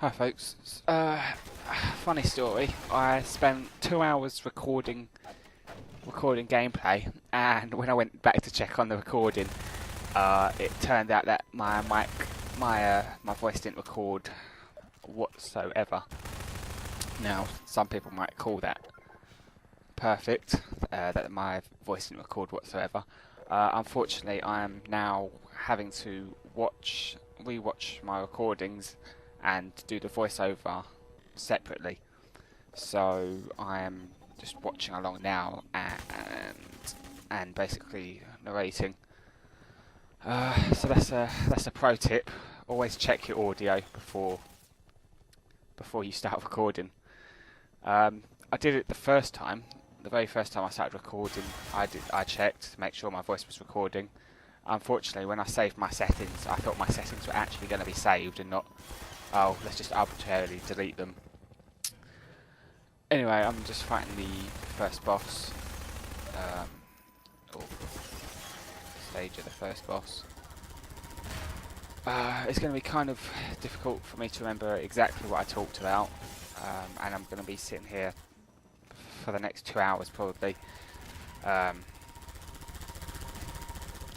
Hi folks. Funny story. I spent 2 hours recording gameplay, and when I went back to check on the recording, it turned out that my mic, my voice didn't record whatsoever. Now, some people might call that perfect, that my voice didn't record whatsoever. Unfortunately, I am now having to rewatch my recordings and do the voiceover separately. So I am just watching along now and basically narrating. So that's a pro tip. Always check your audio before you start recording. I did it the first time. The very first time I started recording, I checked to make sure my voice was recording. Unfortunately, when I saved my settings, I thought my settings were actually going to be saved and not, oh, let's just arbitrarily delete them. Anyway, I'm just fighting the first boss, or stage of the first boss. It's going to be kind of difficult for me to remember exactly what I talked about, and I'm going to be sitting here for the next 2 hours probably,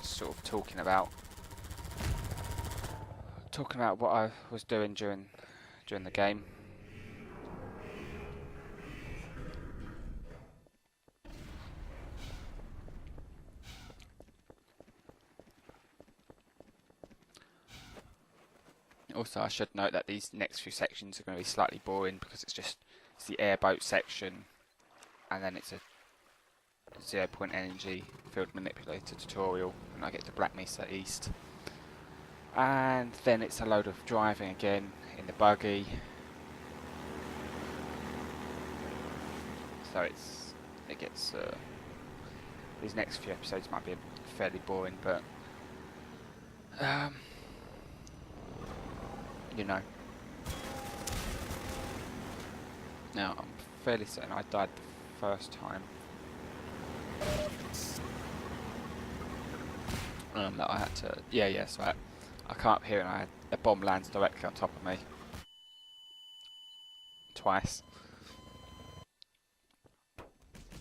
sort of talking about what I was doing during the game. Also, I should note that these next few sections are going to be slightly boring because it's the airboat section, and then it's a 0-point energy field manipulator tutorial, and I get to Black Mesa East. And then it's a load of driving again in the buggy. So it gets these next few episodes might be fairly boring, but you know. Now I'm fairly certain I died the first time. That I had to, so I come up here and a bomb lands directly on top of me. Twice.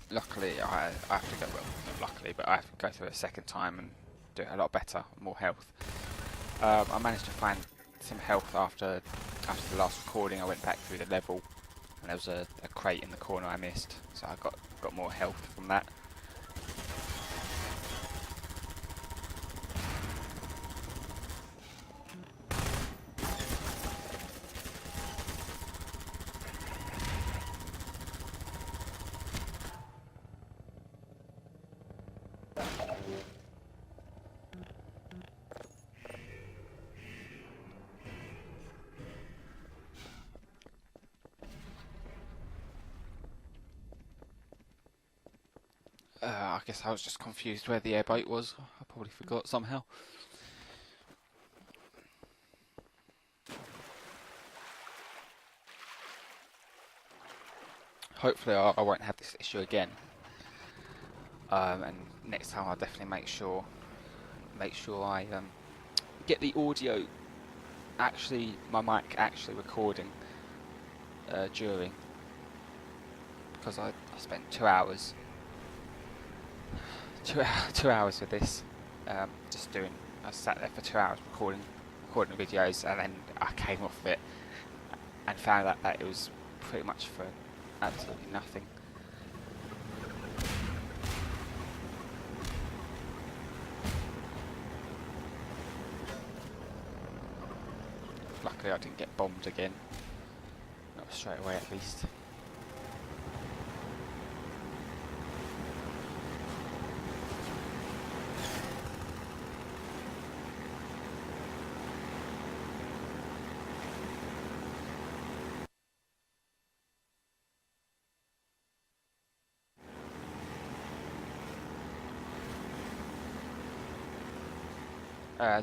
Luckily, I have to go, well, not luckily, but I have to go through a second time and do it a lot better, more health. I managed to find some health after the last recording. I went back through the level, and there was a crate in the corner I missed, so I got more health from that. I guess I was just confused where the airboat was. I probably forgot somehow. Hopefully I won't have this issue again. And next time I'll definitely make sure I get the audio my mic actually recording during, because I spent 2 hours. 2 hours with this, I sat there for 2 hours recording videos, and then I came off of it and found out that it was pretty much for absolutely nothing. Luckily I didn't get bombed again, not straight away at least.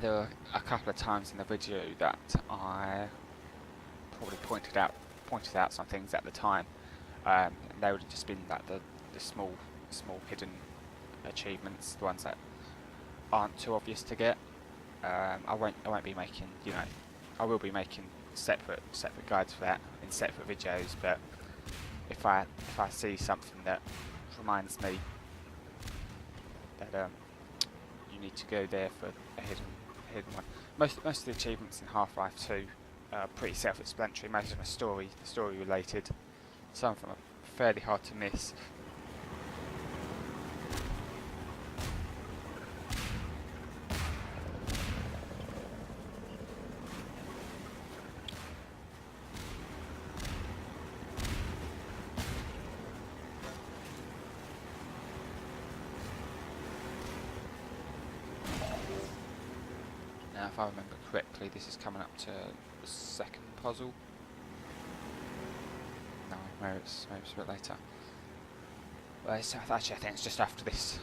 There were a couple of times in the video that I probably pointed out some things at the time. They would have just been like the small hidden achievements, the ones that aren't too obvious to get. I won't be making, I will be making separate guides for that in separate videos. But if I see something that reminds me that you need to go there for a hidden one. Most of the achievements in Half-Life 2 are pretty self-explanatory. Most of them are story related. Some of them are fairly hard to miss. Now, if I remember correctly, this is coming up to the second puzzle. No, maybe it's a bit later. Well, actually, I think it's just after this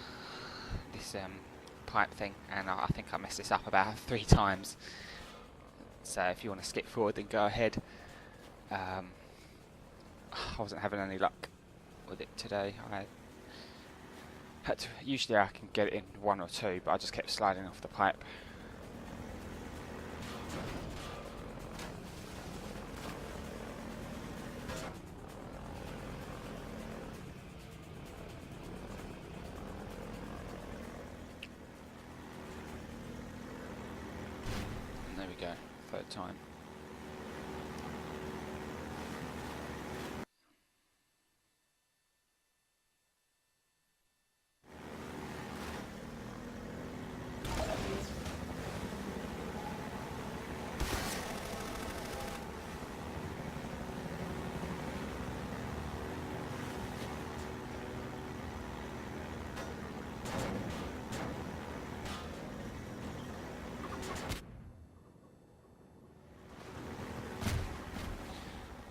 pipe thing, and I think I messed this up about 3 times. So if you want to skip forward, then go ahead. I wasn't having any luck with it today. I had to. Usually I can get it in 1 or 2, but I just kept sliding off the pipe. There we go, 3rd time.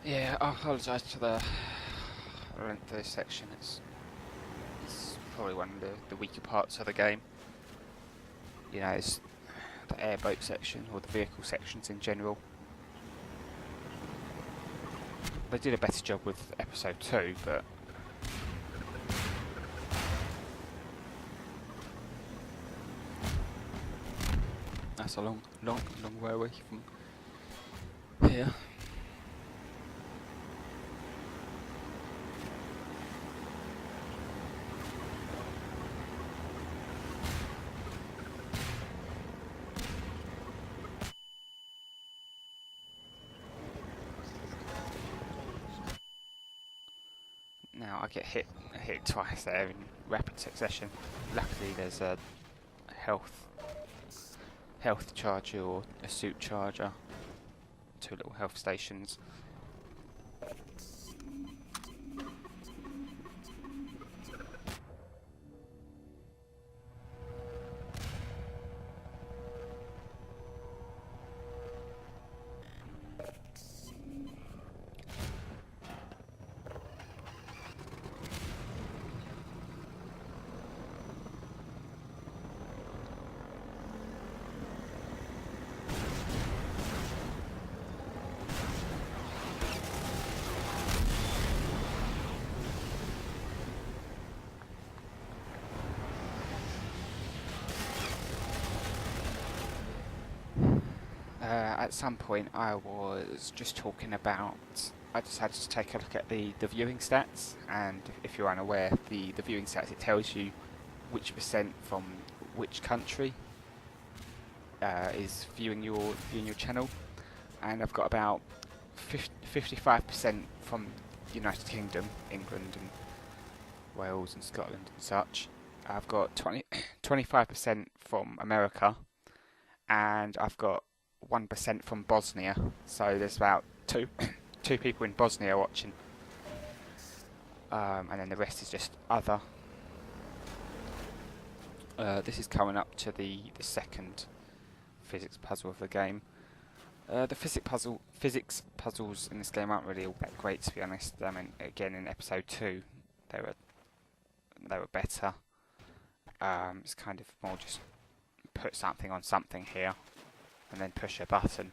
Yeah, I apologise for the length of this section. It's probably one of the weaker parts of the game. You know, it's the airboat section, or the vehicle sections in general. They did a better job with episode 2, but that's a long way away from here. Now I get hit twice there in rapid succession. Luckily there's a health charger or a suit charger. 2 little health stations. At some point I was just talking about, I just had to take a look at the viewing stats, and if you're unaware, the viewing stats, it tells you which percent from which country is viewing your channel, and I've got about 55% from the United Kingdom, England and Wales and Scotland and such. I've got 25% from America, and I've got 1% from Bosnia, so there's about two people in Bosnia watching, and then the rest is just other. This is coming up to the second physics puzzle of the game. The physics puzzles in this game aren't really all that great, to be honest. I mean, again, in episode 2 they were better. It's kind of more just put something on something here and then push a button.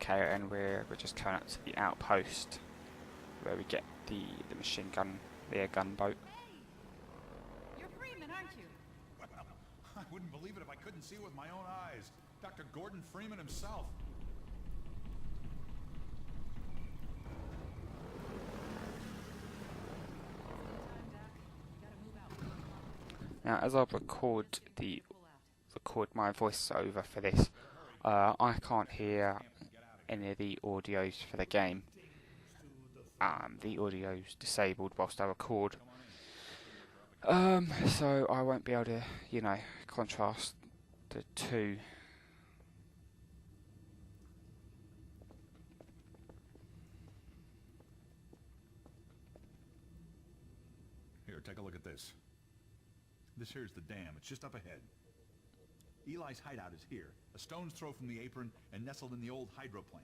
Okay, and we're just coming up to the outpost where we get the machine gun, the air gunboat. You're Freeman, aren't you? Well, I wouldn't believe it if I couldn't see it with my own eyes. Dr. Gordon Freeman himself. Now, as I record my voiceover for this, I can't hear any of the audios for the game. The audio's disabled whilst I record. So I won't be able to, contrast the two. Here, take a look at this. This here's the dam. It's just up ahead. Eli's hideout is here, a stone's throw from the apron and nestled in the old hydro plant.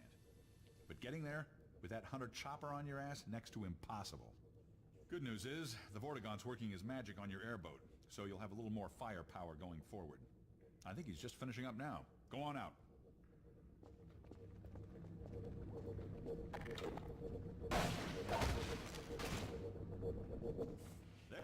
But getting there, with that hunter chopper on your ass, next to impossible. Good news is, the Vortigaunt's working his magic on your airboat, so you'll have a little more firepower going forward. I think he's just finishing up now. Go on out. There.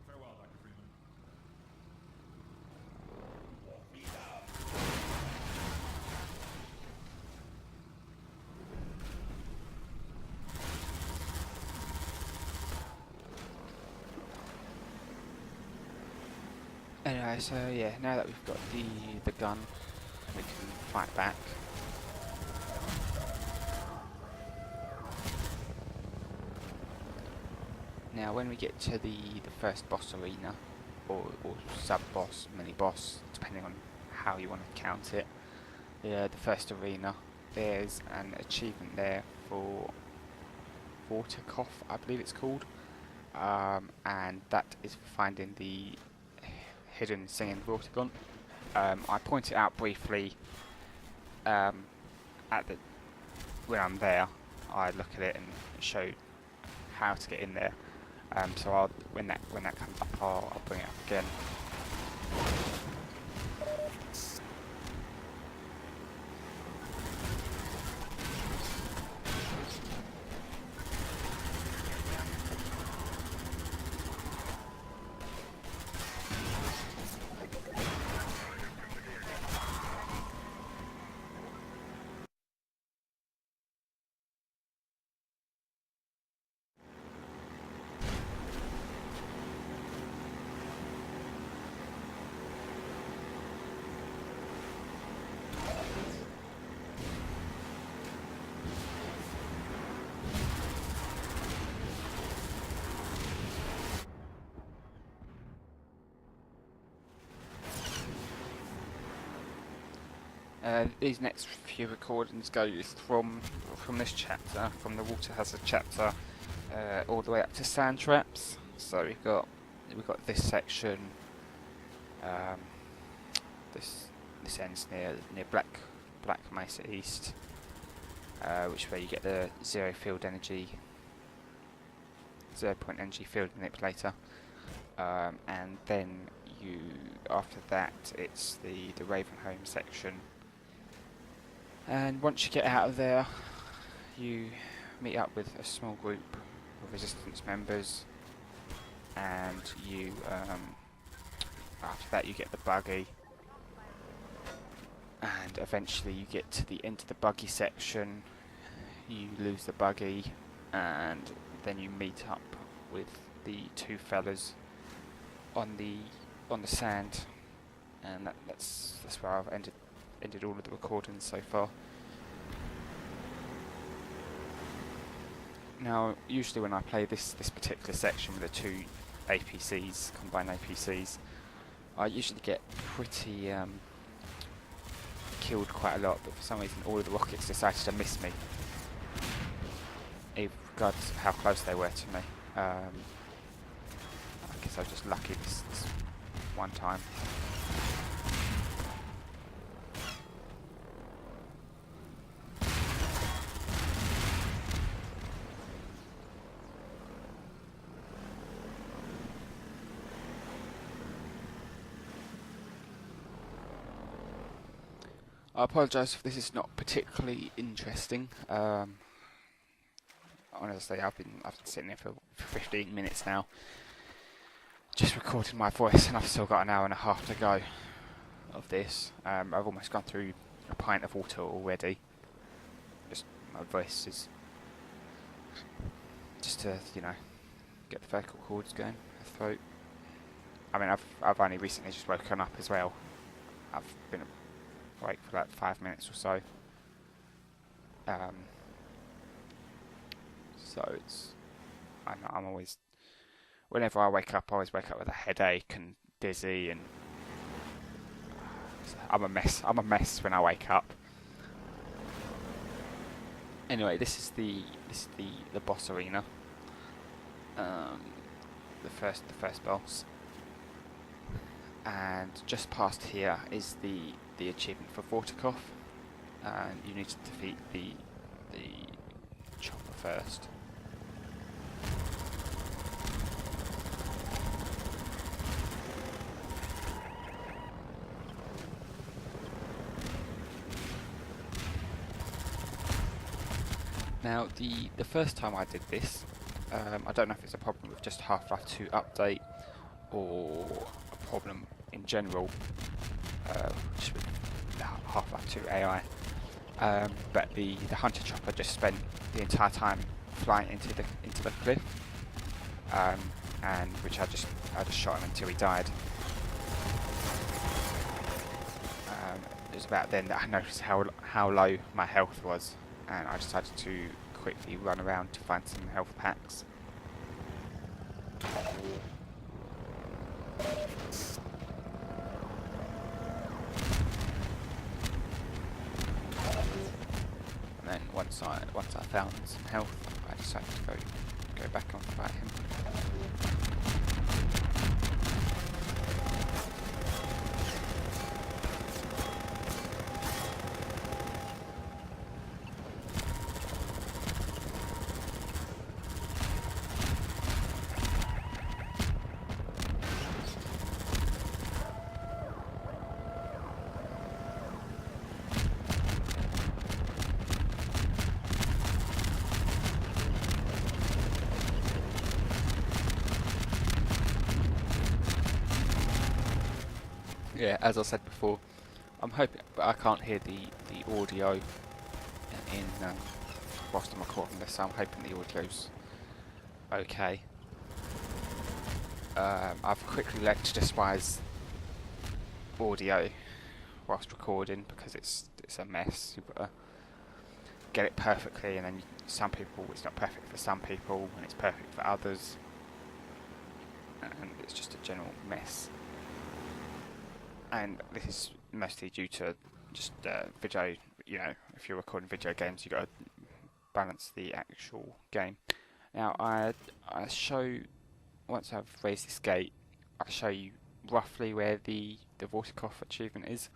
Farewell, Dr. Freeman. Anyway, so yeah, now that we've got the gun, we can fight back. Now, when we get to the first boss arena, or sub-boss, mini-boss, depending on how you want to count it, the first arena, there's an achievement there for Vortigaunt, I believe it's called, and that is for finding the hidden singing Vortigaunt. I point it out briefly when I'm there. I look at it and show how to get in there. So when that comes up, I'll bring it up again. These next few recordings go from this chapter, from the water hazard chapter, all the way up to sand traps. So we've got this section. This ends near Black Mesa East, which is where you get the 0 point energy field manipulator, and then after that it's the Ravenholm section. And once you get out of there, you meet up with a small group of resistance members, and after that you get the buggy, and eventually you get to the end of the buggy section. You lose the buggy, and then you meet up with the two fellas on the sand, and that's where I've ended all of the recordings so far. Now, usually when I play this particular section with the two APCs, combined APCs, I usually get pretty killed quite a lot, but for some reason all of the rockets decided to miss me, regardless of how close they were to me. I guess I was just lucky this one time. I apologise if this is not particularly interesting. Honestly, I've been sitting here for 15 minutes now, just recording my voice, and I've still got an hour and a half to go of this. I've almost gone through a pint of water already. Just my voice is just to, you know, get the vocal cords going, the throat. I mean, I've only recently just woken up as well. I've been awake for like 5 minutes or so. So it's, I'm always, whenever I wake up, I always wake up with a headache and dizzy, and I'm a mess. I'm a mess when I wake up. Anyway, this is the boss arena. The first boss, and just past here is the achievement for Vortikov, and you need to defeat the chopper first. Now, the first time I did this, I don't know if it's a problem with just Half-Life 2 update or a problem in general, just with the Half-Life 2 AI. But the hunter chopper just spent the entire time flying into the cliff, and which I just shot him until he died. It was about then that I noticed how low my health was, and I decided to quickly run around to find some health packs. And then once I found some health, I decided to go back and fight him. Yeah, as I said before, I'm hoping, but I can't hear the audio in whilst I'm recording this, so I'm hoping the audio's okay. I've quickly learned to despise audio whilst recording because it's a mess. You've got to get it perfectly, and then some people, it's not perfect for some people, and it's perfect for others, and it's just a general mess. And this is mostly due to just video. You know, if you're recording video games, you've got to balance the actual game. Now, I show, once I've raised this gate, I show you roughly where the Vortikov achievement is.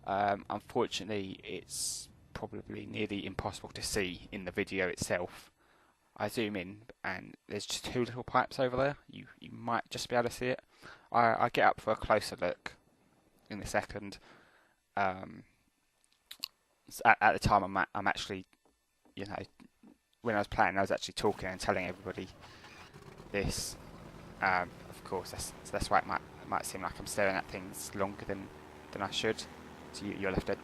Unfortunately, it's probably nearly impossible to see in the video itself. I zoom in, and there's just two little pipes over there. You might just be able to see it. I get up for a closer look in a second. So at the time, I'm actually, you know, when I was playing, I was actually talking and telling everybody this. Of course, that's why it might seem like I'm staring at things longer than I should. So you'll have to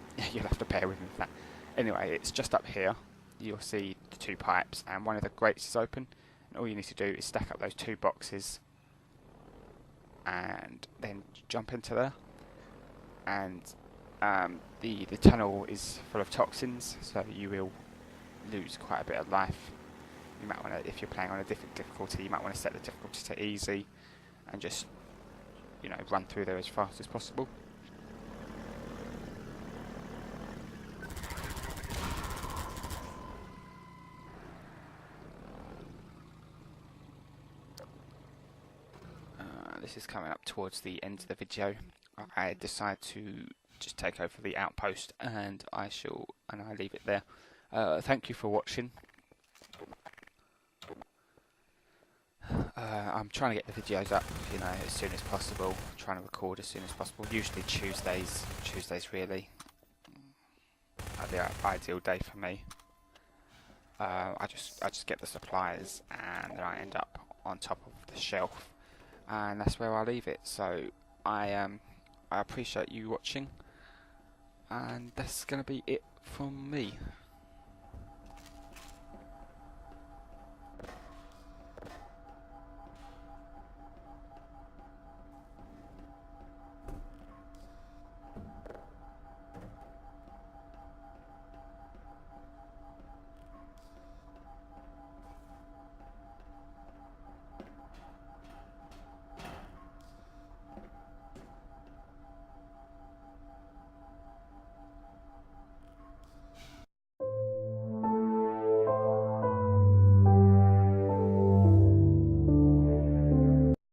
bear with me with that. Anyway, it's just up here. You'll see the two pipes, and one of the grates is open. And all you need to do is stack up those two boxes, and then jump into there. And the tunnel is full of toxins, so you will lose quite a bit of life. You might want to, if you're playing on a different difficulty, you might want to set the difficulty to easy, and just, you know, run through there as fast as possible. This is coming up towards the end of the video. I decide to just take over the outpost, and I leave it there. Thank you for watching. I'm trying to get the videos up, you know, as soon as possible. I'm trying to record as soon as possible. Usually Tuesdays really. like the ideal day for me. I just get the supplies and then I end up on top of the shelf, and that's where I leave it. So I appreciate you watching, and that's gonna be it from me.